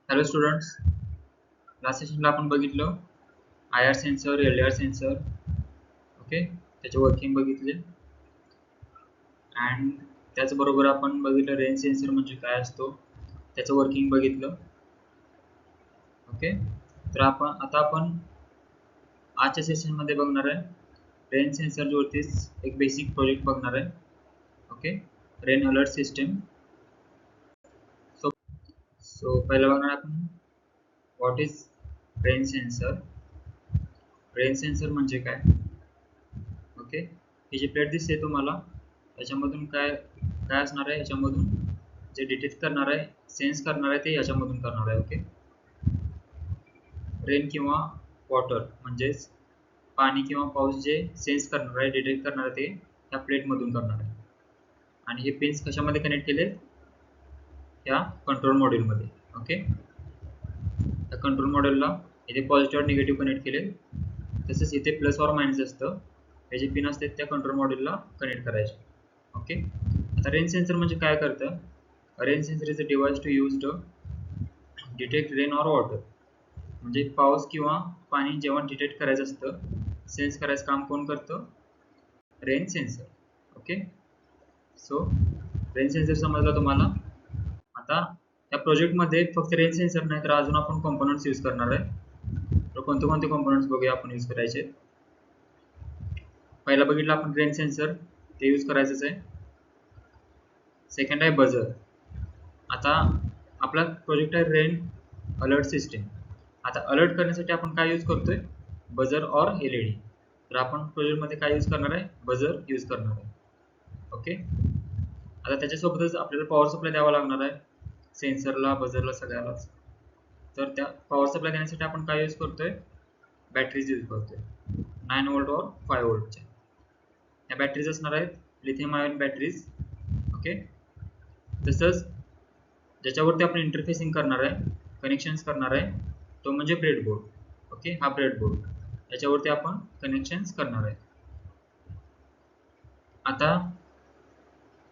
Hello students, last सेशनला आपण बघितलं IR sensor, LDR sensor, okay, त्याचे वर्किंग बघितले. अँड त्याचबरोबर आपण बघितलं रेंज सेन्सर म्हणजे काय असतो, त्याचं वर्किंग बघितलं. ओके, तर आपण आजच्या सेशनमध्ये बघणार आहे रेन सेन्सर वरतीच एक बेसिक प्रोजेक्ट बघणार आहे. Okay, rain alert system. So पहिला बघणार आपण what is rain sensor. Rain sensor म्हणजे काय. ओके, ही जी प्लेट दिसते तुम्हाला, याच्यामधून काय काय असणार आहे, याच्यामधून जे डिटेक्ट करणार आहे, सेन्स करणार आहे, ते याच्यामधून करणार आहे. ओके, रेन किंवा वॉटर म्हणजेच पाणी किंवा पाऊस जे सेन्स करणार आहे, डिटेक्ट करणार आहे, ते या प्लेटमधून करणार आहे. आणि हे पिन्स कशामध्ये कनेक्ट केले, या कंट्रोल मॉड्यूलमध्ये. ओके, त्या कंट्रोल मॉड्यूलला इथे पॉझिटिव्ह आणि निगेटिव्ह कनेक्ट केले, तसेच इथे प्लस और मायनस असतं, हे जे पिन असतात त्या कंट्रोल मॉड्यूलला कनेक्ट करायचे. ओके, आता रेन सेन्सर म्हणजे काय करतं. Rain sensor is a device to use to detect rain और वॉटर. म्हणजे पाऊस किंवा पाणी जेव्हा डिटेक्ट करायचं असतं, सेन्स करायचं काम कोण करतं, rain sensor. Okay, so rain sensor समजला तुम्हाला. आता या प्रोजेक्टमध्ये फक्त रेन सेन्सर नाही तर अजून आपण कॉम्पोनंट्स यूज करणार आहे. तर कोणते कोणते कॉम्पोनंट्स बघूया आपण यूज करायचे. पहिला बघितलं आपण रेन सेन्सर, ते यूज करायचंच आहे. सेकंड आहे बजर. आता आपला प्रोजेक्ट आहे रेन अलर्ट सिस्टम. आता अलर्ट करण्यासाठी आपण काय यूज करतोय, बजर और LED. तर आपण प्रोजेक्टमध्ये काय यूज करणार आहे, बजर यूज करणार आहे. ओके, आता त्याच्यासोबतच आपल्याला पॉवर सप्लाय द्यावा लागणार आहे, सेन्सरला, बजरला, सगळ्यालाच. तर त्या पॉवर सप्लाय देण्यासाठी आपण काय यूज करतोय, बॅटरीज यूज करतोय, 9 व्होल्ट और 5 व्होल्टच्या. या बॅटरीज असणार आहेत लिथियम आयन बॅटरीज. ओके, तसंच ज्याच्यावरती आपण इंटरफेसिंग करणार आहे, कनेक्शन्स करणार आहे, तो म्हणजे ब्रेडबोर्ड. ओके, हा ब्रेडबोर्ड, याच्यावरती आपण कनेक्शन्स करणार आहे. आता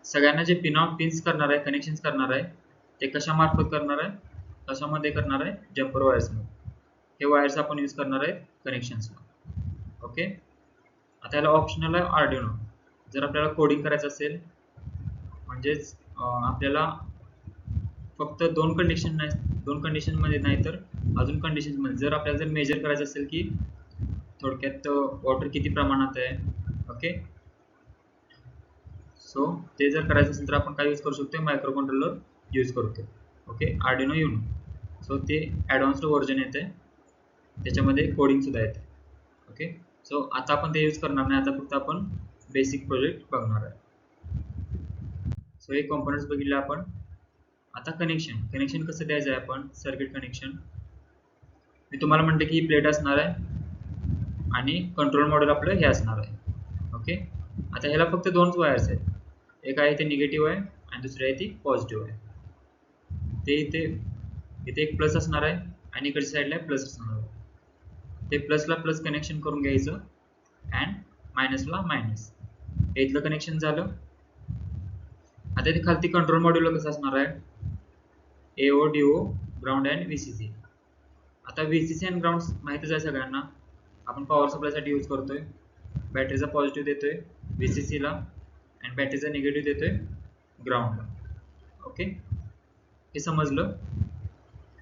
सगळ्यांना जे पिन्स करणार आहे, कनेक्शन्स करणार आहे, ते कशामार्फत करणार आहे, कशामध्ये करणार आहे, जम्पर वायर्समध्ये. हे वायर्स आपण यूज करणार आहे कनेक्शन्सला. ओके, आता याला ऑप्शनल आहे आर्डिनो. जर आपल्याला कोडिंग करायचं असेल, म्हणजेच आपल्याला फक्त दोन कंडिशन मध्ये नाही तर अजून कंडिशन मध्ये जर आपल्याला जर मेजर करायचं असेल की थोडक्यात वॉटर किती प्रमाणात आहे. ओके, सो ते जर करायचं असेल तर आपण काय यूज करू शकतो, मायक्रो कंट्रोलर यूज करतो. Okay, Arduino Uno. सो ते ॲडव्हान्स्ड व्हर्जन येते, त्याच्यामध्ये कोडिंग सुद्धा येते. ओके, सो आता आपण ते यूज करणार नाही, आता फक्त आपण बेसिक प्रोजेक्ट बघणार आहे. सो हे कॉम्पोनंट्स बघितले आपण. आता कनेक्शन कसं द्यायचं आहे आपण, सर्किट कनेक्शन. मी तुम्हाला म्हणते की ही प्लेट असणार आहे आणि कंट्रोल मॉड्यूल आपलं हे असणार आहे. ओके, आता ह्याला फक्त दोनच वायर्स आहेत, एक आहे ते निगेटिव्ह आहे आणि दुसरी आहे ती पॉझिटिव्ह आहे. ते इथे एक प्लस असणार आहे आणि इकडच्या साईडला प्लस असणार आहे. ते प्लसला प्लस कनेक्शन करून घ्यायचं अँड मायनसला मायनस. हे इथलं कनेक्शन झालं. आता इथे खालती कंट्रोल मॉड्यूल कसं असणार आहे, AO, DO, ground and VCC. आता VCC अँड ग्राउंड माहितीच आहे सगळ्यांना, आपण पॉवर सप्लायसाठी यूज करतोय. बॅटरीचा पॉझिटिव्ह देतोय VCC ला आणि बॅटरीचा निगेटिव्ह देतोय ग्राउंडला. ओके, हे समजलं.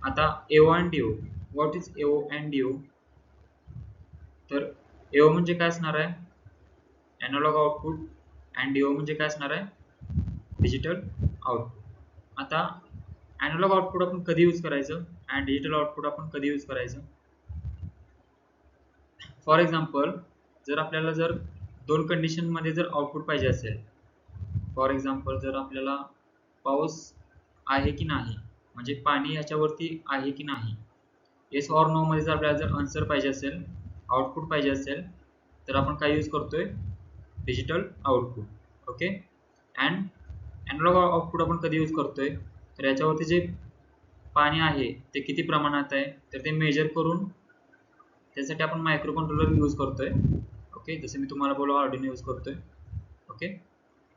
आता AO and DO. What is AO and DO. तर AO म्हणजे काय असणार आहे, एनालॉग आउटपुट, अँड DO म्हणजे काय असणार आहे, डिजिटल आउटपुट. आता एनालॉग आउटपुट आपण कधी यूज करायचं अँड डिजिटल आउटपुट आपण कधी यूज करायचं. फॉर एक्झाम्पल, जर आपल्याला जर दोन कंडिशन मध्ये जर आउटपुट पाहिजे असेल, फॉर एक्झाम्पल जर आपल्याला पाऊस आहे की नाही, म्हणजे पाणी याच्यावरती आहे की नाही, येस ऑर नो मध्ये जर आपल्याला जर आन्सर पाहिजे असेल, आउटपुट पाहिजे असेल, तर आपण काय यूज करतोय, digital output. Okay, and analog output आपण कधी यूज करतोय, तर याच्यावरती जे पाणी आहे ते किती प्रमाणात आहे तर ते मेजर करून त्यासाठी आपण मायक्रो कंट्रोलर यूज करतोय. ओके, जसं मी तुम्हाला बोललो आर्डिनो यूज करतोय. ओके,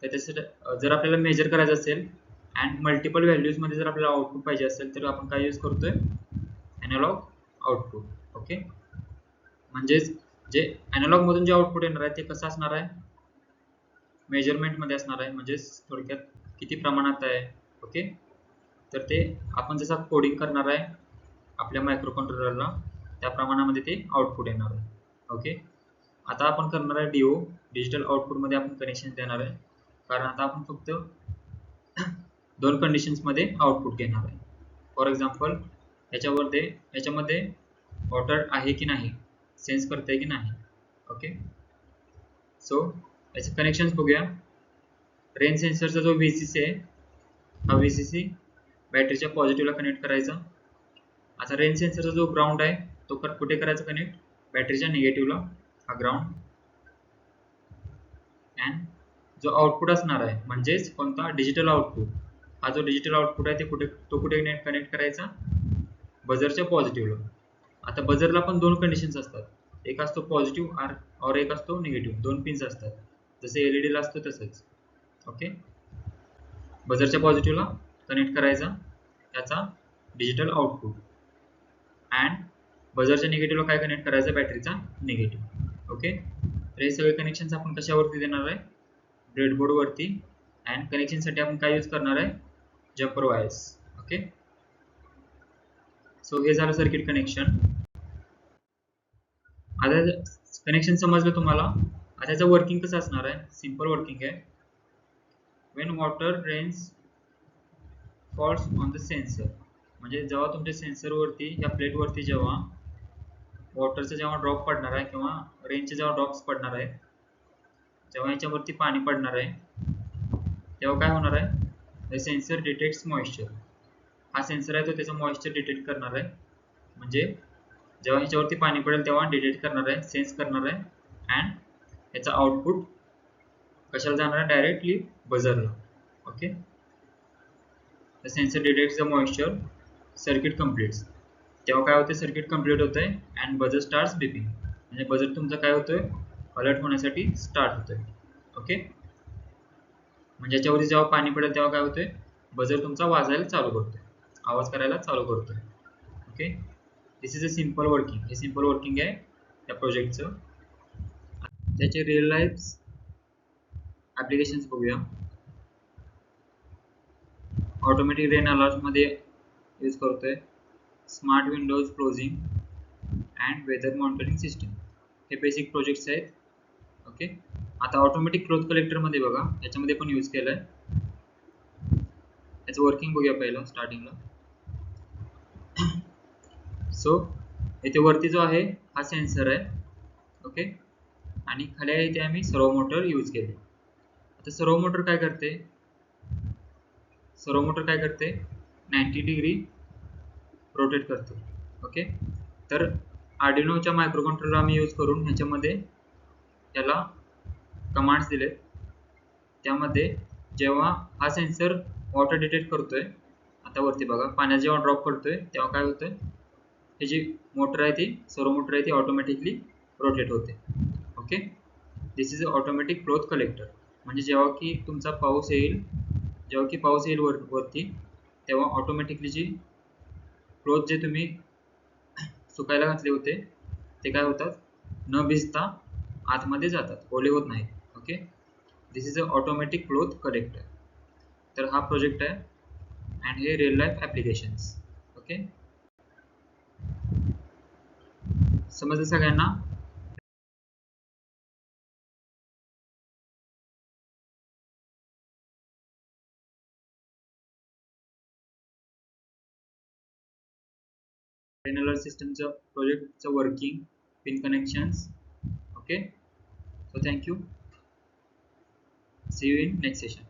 तर त्यासाठी जर आपल्याला मेजर करायचं असेल अँड मल्टिपल व्हॅल्यूज मध्ये जर आपल्याला आउटपुट पाहिजे असेल तर आपण काय यूज करतोय, एनालॉग आउटपुट. ओके, म्हणजेच जे एनालॉग मधून जे आउटपुट येणार आहे ते कसं असणार आहे, मेजरमेंट मध्ये असणार आहे, म्हणजेच थोडक्यात किती प्रमाणात आहे. ओके, तर ते आपण जसं कोडिंग करणार आहे आपल्या मायक्रो कंट्रोलरला त्या प्रमाणामध्ये ते आउटपुट येणार आहे. ओके, आता आपण करणार आहे डीओ, डिजिटल आउटपुट मध्ये आपण कनेक्शन देणार आहे, कारण आता आपण फक्त दोन कंडिशन्स मध्ये आउटपुट घेणार आहे. फॉर एक्झाम्पल याच्यामध्ये वॉटर आहे की नाही, सेन्स करते की नाही. ओके, सो याचे कनेक्शन्स बघूया. रेन सेन्सरचा जो VCC आहे, हा VCC बॅटरीच्या पॉझिटिव्हला कनेक्ट करायचा. आता रेन सेन्सरचा जो ग्राउंड आहे तो कुठे करायचा कनेक्ट, बॅटरीच्या निगेटिव्हला, हा ग्राउंड. अँड जो आउटपुट असणार आहे म्हणजेच कोणता, डिजिटल आउटपुट, हा जो डिजिटल आउटपुट आहे ते कुठे कनेक्ट करायचा, बझरच्या पॉझिटिव्हला. आता बझरला पण दोन कंडिशन्स असतात, एक असतो पॉझिटिव्ह और एक असतो निगेटिव्ह, दोन पिन्स असतात जसे LED ला असतो तसंच. ओके, बझरच्या पॉझिटिव्हला कनेक्ट करायचा त्याचा डिजिटल आउटपुट, अँड बझरच्या निगेटिव्हला काय कनेक्ट करायचं, बॅटरीचा निगेटिव्ह. ओके, तर हे सगळे कनेक्शन्स आपण कशावरती देणार आहे, ब्रेडबोर्ड वरती. अँड कनेक्शन साठी आपण काय यूज करणार आहे, जम्पर वायर्स. ओके, सो हे झालं सर्किट कनेक्शन. आता कनेक्शन समजलं तुम्हाला. आता त्याचं वर्किंग कसं असणार आहे, सिंपल वर्किंग आहे. When water rains falls on the sensor, म्हणजे जेव्हा तुमच्या सेन्सर वरती या प्लेट वरती जेव्हा वॉटरचा जेव्हा ड्रॉप पडणार आहे किंवा रेनचे जेव्हा ड्रॉप्स पडणार आहे, जेव्हा याच्यावरती पाणी पडणार आहे तेव्हा काय होणार आहे, द सेन्सर डिटेक्ट्स मॉइश्चर. हा सेन्सर आहे तो त्याचा मॉइश्चर डिटेक्ट करणार आहे, म्हणजे जेव्हा ह्याच्यावरती पाणी पडेल तेव्हा डिटेक्ट करणार आहे, सेन्स करणार आहे. अँड याचा आउटपुट कशाला जाणार आहे, डायरेक्टली बझरला. Okay, the sensor detects the moisture, circuit completes. तेव्हा काय होते, सर्किट कंप्लीट होतंय अँड बझर स्टार्ट्स बिपिंग, म्हणजे बझर तुमचा काय होतोय, अलर्ट होण्यासाठी स्टार्ट होतोय. ओके, म्हणजे याच्यावरती जेव्हा पाणी पडेल तेव्हा काय होतंय, बझर तुमचा वाजायला चालू करतोय, आवाज करायला चालू करतोय. Okay, this is a simple working. हे सिंपल वर्किंग आहे त्या प्रोजेक्टचं. त्याचे रिअल लाईफ ऍप्लिकेशन्स बघूया. ऑटोमॅटिक रेन अलर्ट मध्ये यूज करतोय, smart windows closing and weather monitoring system, हे बेसिक प्रोजेक्ट्स आहेत. ओके, आता ऑटोमॅटिक क्लोथ कलेक्टर मध्ये बघा, याच्यामध्ये पण यूज केलंय. याचं वर्किंग बघूया पहिला स्टार्टिंगला. सो इथे वरती जो आहे हा सेन्सर आहे. ओके, आणि खाली आहे इथे आम्ही सर्वो मोटर यूज केले. आता सर्वो मोटर काय करते, सर्वो मोटर काय करते, 90 डिग्री रोटेट करते. ओके, तर आर्डिनोच्या मायक्रो कंट्रोलर आम्ही यूज करून ह्याच्यामध्ये त्याला कमांड्स दिलेत. त्यामध्ये जेव्हा हा सेन्सर वॉटर डिटेक्ट करतोय, आता वरती बघा पाण्यात जेव्हा ड्रॉप पडतोय तेव्हा काय होतंय, हे जी मोटर आहे ती सर्वो मोटर आहे ती ऑटोमॅटिकली रोटेट होते. Okay, this is a automatic cloth collector, म्हणजे जेव्हा की तुमचा पाऊस येईल, जेव्हा की पाऊस येईल वरती तेव्हा ऑटोमॅटिकली जी क्लोथ जे तुम्ही सुकायला घातले होते ते काय होतात, न भिजता आतमध्ये जातात, ओले होत नाहीत. Okay, this is a automatic cloth collector. तर हा प्रोजेक्ट आहे अँड हे रिअल लाईफ ऍप्लिकेशन्स. ओके, समजलं सगळ्यांना. रेन अलर्ट सिस्टमचं प्रोजेक्टचं working, pin connections. Okay, so thank you, see you in next session.